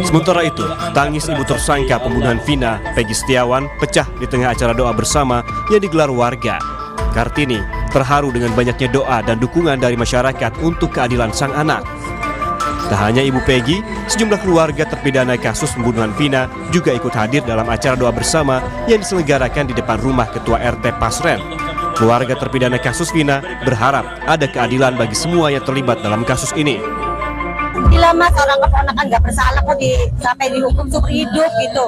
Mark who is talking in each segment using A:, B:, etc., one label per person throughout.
A: Sementara itu, tangis ibu tersangka pembunuhan Vina, Peggy Setiawan, pecah di tengah acara doa bersama yang digelar warga. Kartini terharu dengan banyaknya doa dan dukungan dari masyarakat untuk keadilan sang anak. Tak hanya ibu Peggy, sejumlah keluarga terpidana kasus pembunuhan Vina juga ikut hadir dalam acara doa bersama yang diselenggarakan di depan rumah Ketua RT Pasren. Keluarga terpidana kasus Vina berharap ada keadilan bagi semua yang terlibat dalam kasus ini.
B: Gila mas, orang keponakan nggak bersalah kok sampai dihukum seumur hidup gitu.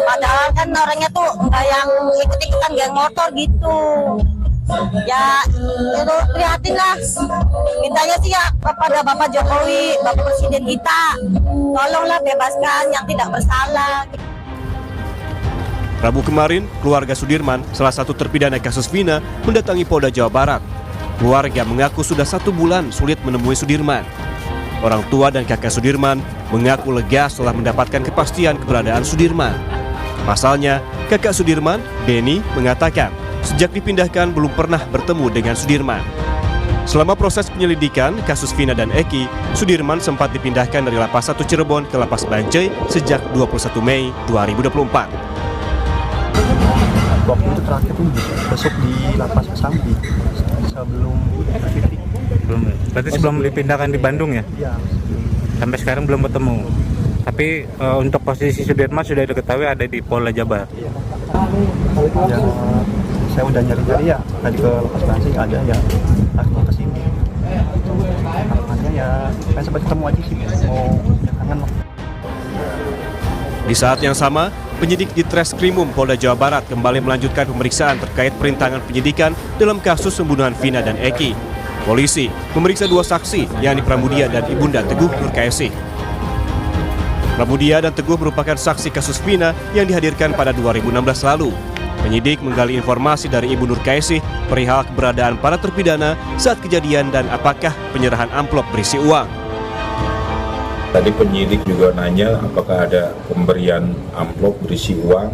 B: Padahal kan orangnya tuh nggak yang ikut-ikutan geng motor gitu. Ya itu prihatin lah. Mintanya sih ya kepada Bapak Jokowi, Bapak Presiden kita, tolonglah bebaskan yang tidak bersalah.
A: Rabu kemarin, keluarga Sudirman, salah satu terpidana kasus Vina, mendatangi Polda Jawa Barat. Keluarga mengaku sudah 1 bulan sulit menemui Sudirman. Orang tua dan kakak Sudirman mengaku lega setelah mendapatkan kepastian keberadaan Sudirman. Pasalnya, kakak Sudirman, Denny, mengatakan sejak dipindahkan belum pernah bertemu dengan Sudirman. Selama proses penyelidikan kasus Vina dan Eki, Sudirman sempat dipindahkan dari Lapas 1 Cirebon ke Lapas Bancai sejak 21 Mei 2024.
C: Waktu itu terakhir tuh besok di Lapas Kesambi sebelum titik.
D: Berarti sebelum dipindahkan di Bandung ya?
C: Iya.
D: Sampai sekarang belum ketemu. Tapi untuk posisi Sudirman sudah diketahui ada di Polda Jabar.
C: Iya. Ya, saya udah nyari-nyari ya, tadi ke Lapas Bancai ada ya, aku ke sini. Harapannya ya, saya sempat ketemu aja sih, mau ya kangen loh.
A: Di saat yang sama, penyidik di Treskrimum Polda Jawa Barat kembali melanjutkan pemeriksaan terkait perintangan penyidikan dalam kasus pembunuhan Vina dan Eki. Polisi memeriksa 2 saksi, yakni Pramudia dan Ibunda Teguh Nurkaesih. Pramudia dan Teguh merupakan saksi kasus Vina yang dihadirkan pada 2016 lalu. Penyidik menggali informasi dari Ibu Nurkaesih perihal keberadaan para terpidana saat kejadian dan apakah penyerahan amplop berisi uang.
E: Tadi penyidik juga nanya apakah ada pemberian amplop berisi uang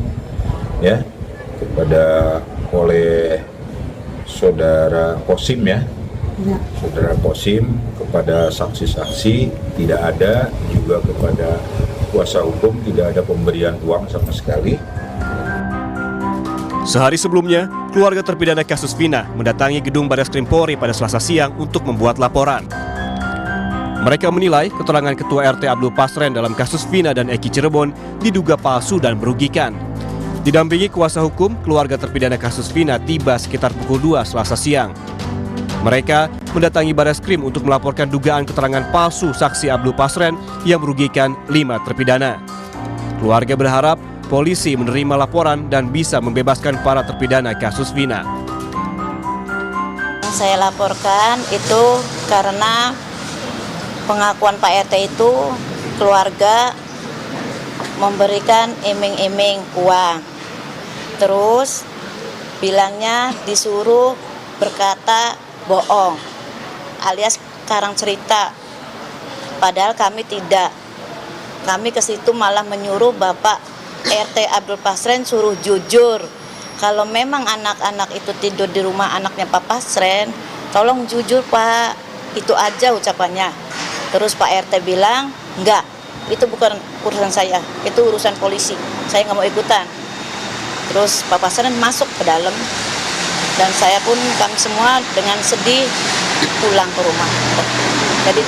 E: ya kepada oleh saudara Kosim ya. Saudara Kosim kepada saksi-saksi tidak ada, juga kepada kuasa hukum tidak ada pemberian uang sama sekali.
A: Sehari sebelumnya, keluarga terpidana kasus Vina mendatangi gedung Barreskrim Polri pada Selasa siang untuk membuat laporan. Mereka menilai keterangan Ketua RT Abdul Pasren dalam kasus Vina dan Eki Cirebon diduga palsu dan merugikan. Didampingi kuasa hukum, keluarga terpidana kasus Vina tiba sekitar pukul 2 Selasa siang. Mereka mendatangi Barreskrim untuk melaporkan dugaan keterangan palsu saksi Abdul Pasren yang merugikan 5 terpidana. Keluarga berharap polisi menerima laporan dan bisa membebaskan para terpidana kasus Vina.
B: Saya laporkan itu karena pengakuan Pak RT itu keluarga memberikan iming-iming uang. Terus bilangnya disuruh berkata bohong alias karang cerita. Padahal kami tidak. Kami ke situ malah menyuruh Bapak RT Abdul Pasren suruh jujur. Kalau memang anak-anak itu tidur di rumah anaknya Pak Pasren, tolong jujur Pak. Itu aja ucapannya. Terus Pak RT bilang, enggak, itu bukan urusan saya, itu urusan polisi, saya nggak mau ikutan. Terus Pak Pasren masuk ke dalam, dan saya pun kami semua dengan sedih pulang ke rumah. Jadi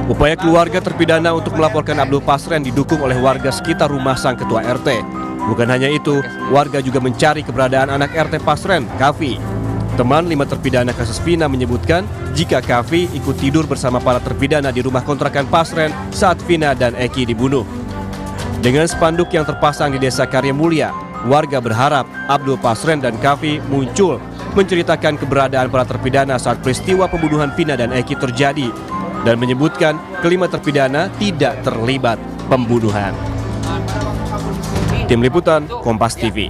B: 2.
A: Upaya keluarga terpidana untuk melaporkan Abdul Pasren didukung oleh warga sekitar rumah sang Ketua RT. Bukan hanya itu, warga juga mencari keberadaan anak RT Pasren, Kavi. Teman 5 terpidana kasus Vina menyebutkan jika Kavi ikut tidur bersama para terpidana di rumah kontrakan Pasren saat Vina dan Eki dibunuh. Dengan spanduk yang terpasang di Desa Karya Mulia, warga berharap Abdul Pasren dan Kavi muncul menceritakan keberadaan para terpidana saat peristiwa pembunuhan Vina dan Eki terjadi dan menyebutkan kelima terpidana tidak terlibat pembunuhan. Tim Liputan Kompas TV.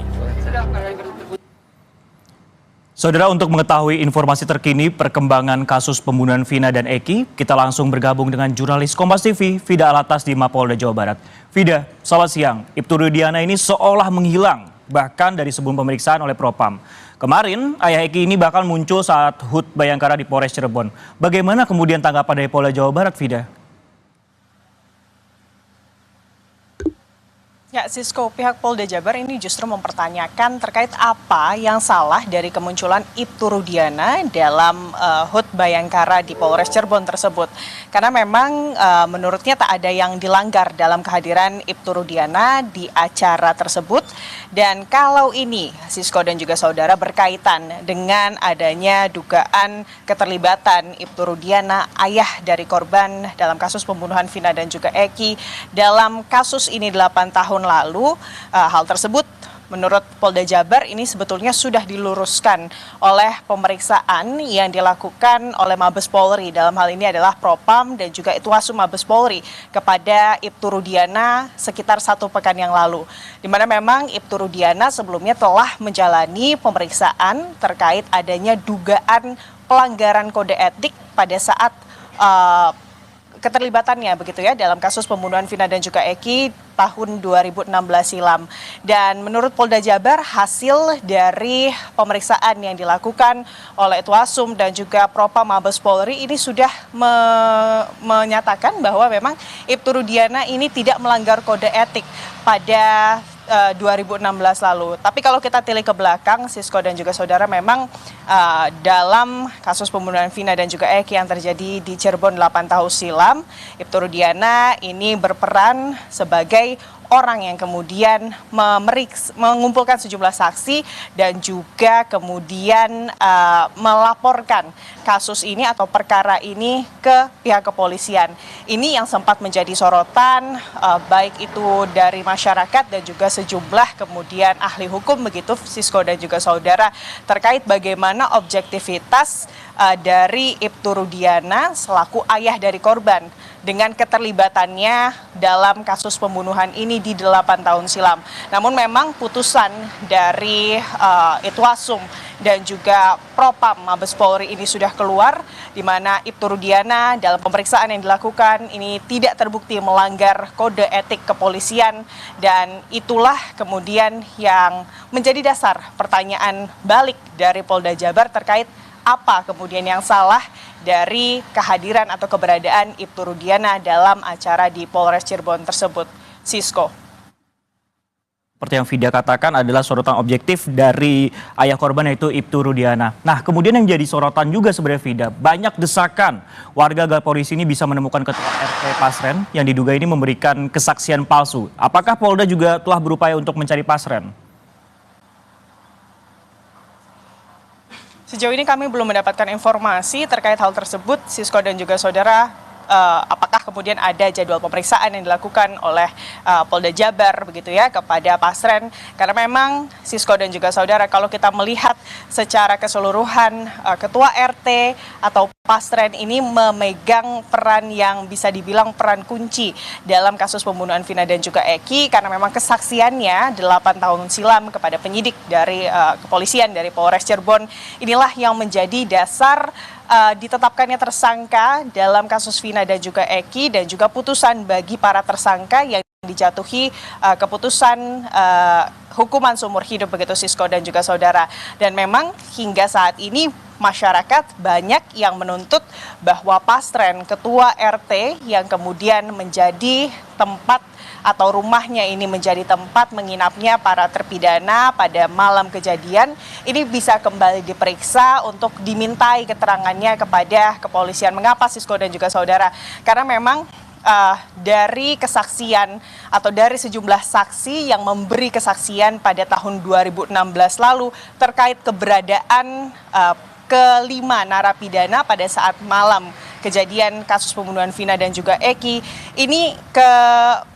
F: Saudara, untuk mengetahui informasi terkini perkembangan kasus pembunuhan Vina dan Eki, kita langsung bergabung dengan jurnalis Kompas TV, Vida Alatas di Mapolda Jawa Barat. Vida, selamat siang. Ibtu Rudiana ini seolah menghilang, bahkan dari sebelum pemeriksaan oleh Propam. Kemarin, ayah Eki ini bahkan muncul saat HUT Bayangkara di Polres Cirebon. Bagaimana kemudian tanggapan dari Polda Jawa Barat, Vida?
G: Ya, Sisko, pihak Polda Jabar ini justru mempertanyakan terkait apa yang salah dari kemunculan Ibtu Rudiana dalam HUT Bayangkara di Polres Cirebon tersebut. Karena memang menurutnya tak ada yang dilanggar dalam kehadiran Ibtu Rudiana di acara tersebut. Dan kalau ini, Sisko dan juga saudara, berkaitan dengan adanya dugaan keterlibatan Ibtu Rudiana, ayah dari korban dalam kasus pembunuhan Vina dan juga Eki, dalam kasus ini 8 tahun lalu, hal tersebut menurut Polda Jabar ini sebetulnya sudah diluruskan oleh pemeriksaan yang dilakukan oleh Mabes Polri. Dalam hal ini adalah Propam dan juga Itwasum Mabes Polri kepada Ibtu Rudiana sekitar 1 pekan yang lalu. Di mana memang Ibtu Rudiana sebelumnya telah menjalani pemeriksaan terkait adanya dugaan pelanggaran kode etik pada saat keterlibatannya begitu ya dalam kasus pembunuhan Vina dan juga Eki tahun 2016 silam. Dan menurut Polda Jabar, hasil dari pemeriksaan yang dilakukan oleh Itwasum dan juga Propam Mabes Polri ini sudah menyatakan bahwa memang Ibtu Rudiana ini tidak melanggar kode etik pada 2016 lalu. Tapi kalau kita tilik ke belakang, Sisko dan juga saudara, memang dalam kasus pembunuhan Vina dan juga Eki yang terjadi di Cirebon 8 tahun silam, Ibtu Rudiana ini berperan sebagai orang yang kemudian mengumpulkan sejumlah saksi dan juga kemudian melaporkan kasus ini atau perkara ini ke pihak kepolisian. Ini yang sempat menjadi sorotan baik itu dari masyarakat dan juga sejumlah kemudian ahli hukum begitu, Sisko dan juga saudara, terkait bagaimana objektivitas dari Ibtu Rudiana selaku ayah dari korban dengan keterlibatannya dalam kasus pembunuhan ini di 8 tahun silam. Namun memang putusan dari Itwasum dan juga Propam Mabes Polri ini sudah keluar, di mana Ibtu Rudiana dalam pemeriksaan yang dilakukan ini tidak terbukti melanggar kode etik kepolisian, dan itulah kemudian yang menjadi dasar pertanyaan balik dari Polda Jabar terkait apa kemudian yang salah dari kehadiran atau keberadaan Ibtu Rudiana dalam acara di Polres Cirebon tersebut. Sisko.
F: Seperti yang Vida katakan, adalah sorotan objektif dari ayah korban, yaitu Ibtu Rudiana. Nah, kemudian yang jadi sorotan juga sebenarnya, Vida, banyak desakan warga agar polisi ini bisa menemukan ketua RT Pasren yang diduga ini memberikan kesaksian palsu. Apakah Polda juga telah berupaya untuk mencari Pasren?
G: Sejauh ini kami belum mendapatkan informasi terkait hal tersebut, Sisko dan juga saudara. Apakah kemudian ada jadwal pemeriksaan yang dilakukan oleh Polda Jabar begitu ya kepada Pasren, karena memang Sisko dan juga saudara, kalau kita melihat secara keseluruhan ketua RT atau Pasren ini memegang peran yang bisa dibilang peran kunci dalam kasus pembunuhan Vina dan juga Eki, karena memang kesaksiannya 8 tahun silam kepada penyidik dari kepolisian dari Polres Cirebon inilah yang menjadi dasar ditetapkannya tersangka dalam kasus Vina dan juga Eki, dan juga putusan bagi para tersangka yang dijatuhi keputusan hukuman seumur hidup begitu, Sisko dan juga saudara. Dan memang hingga saat ini masyarakat banyak yang menuntut bahwa Pasren, ketua RT yang kemudian menjadi tempat atau rumahnya ini menjadi tempat menginapnya para terpidana pada malam kejadian, ini bisa kembali diperiksa untuk dimintai keterangannya kepada kepolisian. Mengapa, Sisko dan juga saudara? Karena memang dari kesaksian atau dari sejumlah saksi yang memberi kesaksian pada tahun 2016 lalu terkait keberadaan kelima narapidana pada saat malam kejadian kasus pembunuhan Vina dan juga Eki, ini ke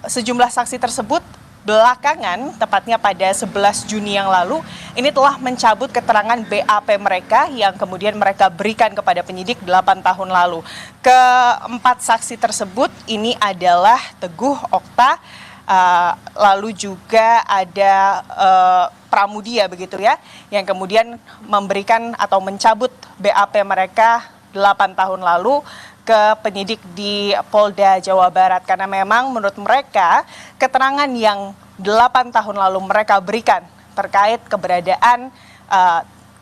G: sejumlah saksi tersebut belakangan, tepatnya pada 11 Juni yang lalu, ini telah mencabut keterangan BAP mereka yang kemudian mereka berikan kepada penyidik 8 tahun lalu. Keempat saksi tersebut ini adalah Teguh Okta, lalu juga ada Pramudia begitu ya, yang kemudian memberikan atau mencabut BAP mereka 8 tahun lalu ke penyidik di Polda Jawa Barat, karena memang menurut mereka keterangan yang 8 tahun lalu mereka berikan terkait keberadaan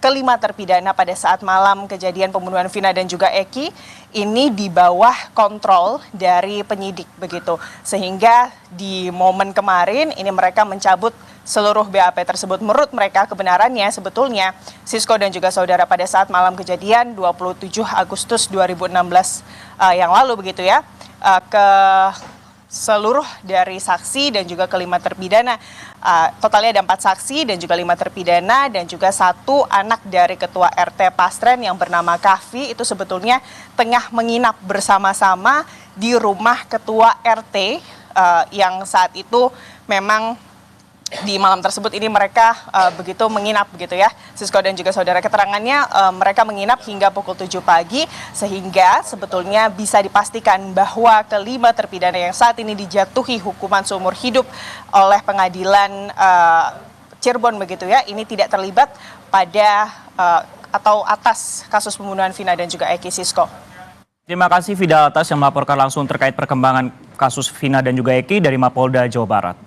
G: kelima terpidana pada saat malam kejadian pembunuhan Vina dan juga Eki ini di bawah kontrol dari penyidik begitu. Sehingga di momen kemarin ini mereka mencabut seluruh BAP tersebut. Menurut mereka kebenarannya sebetulnya Sisko dan juga saudara pada saat malam kejadian 27 Agustus 2016 yang lalu begitu ya, ke seluruh dari saksi dan juga kelima terpidana, totalnya ada 4 saksi dan juga 5 terpidana dan juga 1 anak dari ketua RT Pasren yang bernama Kahfi itu sebetulnya tengah menginap bersama-sama di rumah ketua RT yang saat itu memang di malam tersebut ini mereka begitu menginap begitu ya. Sisko dan juga saudara, keterangannya mereka menginap hingga pukul 7 pagi sehingga sebetulnya bisa dipastikan bahwa kelima terpidana yang saat ini dijatuhi hukuman seumur hidup oleh pengadilan Cirebon begitu ya, ini tidak terlibat pada atau atas kasus pembunuhan Vina dan juga Eki. Sisko.
F: Terima kasih Fida atas yang melaporkan langsung terkait perkembangan kasus Vina dan juga Eki dari Mapolda Jawa Barat.